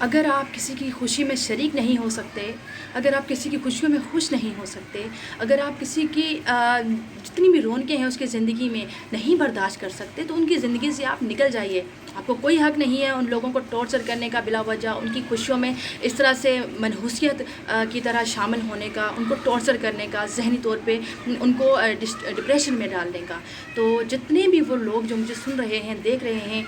اگر آپ کسی کی خوشی میں شریک نہیں ہو سکتے، اگر آپ کسی کی خوشیوں میں خوش نہیں ہو سکتے، اگر آپ کسی کی جتنی بھی رونقیں ہیں اس کی زندگی میں نہیں برداشت کر سکتے، تو ان کی زندگی سے آپ نکل جائیے۔ آپ کو کوئی حق نہیں ہے ان لوگوں کو ٹارچر کرنے کا بلا وجہ، ان کی خوشیوں میں اس طرح سے منحوسیت کی طرح شامل ہونے کا، ان کو ٹارچر کرنے کا، ذہنی طور پہ ان کو ڈپریشن میں ڈالنے کا۔ تو جتنے بھی وہ لوگ جو مجھے سن رہے ہیں، دیکھ رہے ہیں،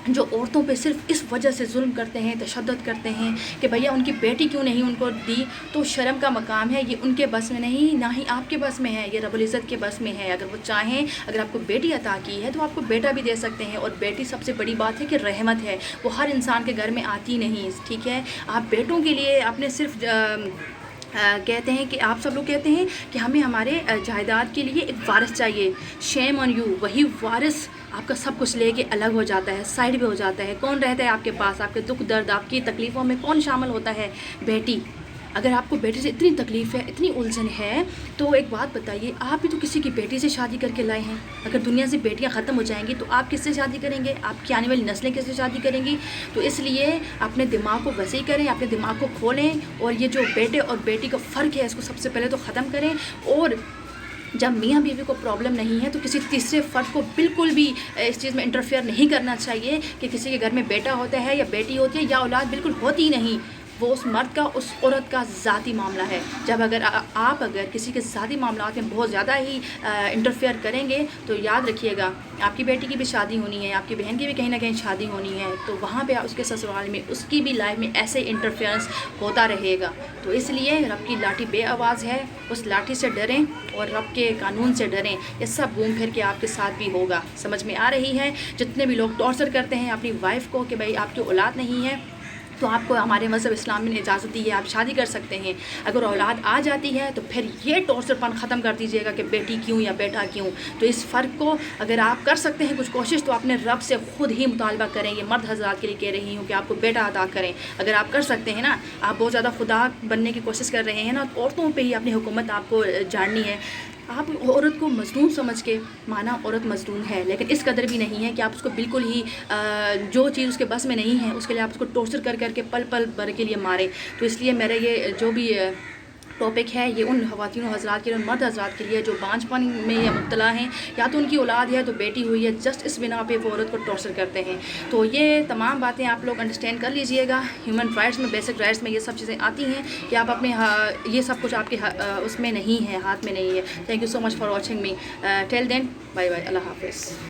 جو عورتوں پہ صرف اس وجہ سے ظلم کرتے ہیں، تشدد کرتے ہیں کہ بھیا ان کی بیٹی کیوں نہیں ان کو دی، تو شرم کا مقام ہے۔ یہ ان کے بس میں نہیں، نہ ہی آپ کے بس میں ہے، یہ رب العزت کے بس میں ہے۔ اگر وہ چاہیں، اگر آپ کو بیٹی عطا کی ہے تو آپ کو بیٹا بھی دے سکتے ہیں، اور بیٹی سب سے بڑی بات ہے کہ رحمت ہے، وہ ہر انسان کے گھر میں آتی نہیں، ٹھیک ہے۔ آپ بیٹوں کے لیے آپ نے صرف کہتے ہیں کہ آپ سب لوگ کہتے ہیں کہ ہمیں ہمارے جائیداد کے لیے ایک وارث چاہیے، شیم آن یو، وہی وارث آپ کا سب کچھ لے کے الگ ہو جاتا ہے، سائڈ پہ ہو جاتا ہے۔ کون رہتا ہے آپ کے پاس؟ آپ کے دکھ درد، آپ کی تکلیفوں میں کون شامل ہوتا ہے؟ بیٹی۔ اگر آپ کو بیٹی سے اتنی تکلیف ہے، اتنی الجھن ہے، تو ایک بات بتائیے، آپ بھی تو کسی کی بیٹی سے شادی کر کے لائے ہیں۔ اگر دنیا سے بیٹیاں ختم ہو جائیں گی تو آپ کس سے شادی کریں گے؟ آپ کی آنے والی نسلیں کس سے شادی کریں گی؟ تو اس لیے اپنے دماغ کو وسیع کریں، اپنے دماغ کو کھولیں، اور یہ جو بیٹے اور بیٹی کا فرق ہے اس کو سب سے پہلے تو ختم کریں۔ اور جب میاں بیوی کو پرابلم نہیں ہے تو کسی تیسرے فرد کو بالکل بھی اس چیز میں انٹرفیئر نہیں کرنا چاہیے کہ کسی کے گھر میں بیٹا ہوتا ہے یا بیٹی ہوتی ہے یا اولاد بالکل ہوتی ہی نہیں۔ وہ اس مرد کا، اس عورت کا ذاتی معاملہ ہے۔ جب آپ اگر کسی کے ذاتی معاملات میں بہت زیادہ ہی انٹرفیئر کریں گے تو یاد رکھیے گا، آپ کی بیٹی کی بھی شادی ہونی ہے، آپ کی بہن کی بھی کہیں نہ کہیں شادی ہونی ہے، تو وہاں پہ اس کے سسرال میں اس کی بھی لائف میں ایسے انٹرفیئرنس ہوتا رہے گا۔ تو اس لیے رب کی لاٹھی بے آواز ہے، اس لاٹھی سے ڈریں اور رب کے قانون سے ڈریں۔ یہ سب گھوم پھر کے آپ کے ساتھ بھی ہوگا۔ سمجھ میں آ رہی ہے؟ جتنے بھی لوگ ٹارچر کرتے ہیں اپنی وائف کو کہ بھائی آپ کی اولاد نہیں ہے، تو آپ کو ہمارے مذہب اسلام نے اجازت دی ہے، آپ شادی کر سکتے ہیں۔ اگر اولاد آ جاتی ہے تو پھر یہ ٹارچر پن ختم کر دیجیے گا کہ بیٹی کیوں یا بیٹا کیوں۔ تو اس فرق کو اگر آپ کر سکتے ہیں کچھ کوشش، تو اپنے رب سے خود ہی مطالبہ کریں۔ یہ مرد حضرات کے لیے کہہ رہی ہوں کہ آپ کو بیٹا عطا کریں۔ اگر آپ کر سکتے ہیں نا، آپ بہت زیادہ خدا بننے کی کوشش کر رہے ہیں نا، عورتوں پہ ہی اپنی حکومت آپ کو جاننی ہے۔ آپ عورت کو مظلوم سمجھ کے، مانا عورت مظلوم ہے، لیکن اس قدر بھی نہیں ہے کہ آپ اس کو بالکل ہی جو چیز اس کے بس میں نہیں ہے اس کے لیے آپ اس کو ٹارچر کر کر کے پل پل بھر کے لیے ماریں۔ تو اس لیے میرا یہ جو بھی ٹاپک ہے، یہ ان خواتین و حضرات کے لیے، ان مرد حضرات کے لیے جو بانجھ پن میں یا مبتلا ہیں، یا تو ان کی اولاد ہے تو بیٹی ہوئی ہے، جسٹ اس بنا پہ وہ عورت کو ٹارچر کرتے ہیں۔ تو یہ تمام باتیں آپ لوگ انڈرسٹینڈ کر لیجئے گا۔ ہیومن رائٹس میں، بیسک رائٹس میں یہ سب چیزیں آتی ہیں کہ آپ اپنے یہ سب کچھ آپ کے اس میں نہیں ہے، ہاتھ میں نہیں ہے۔ Thank you so much for watching me, till then, bye bye, اللہ حافظ۔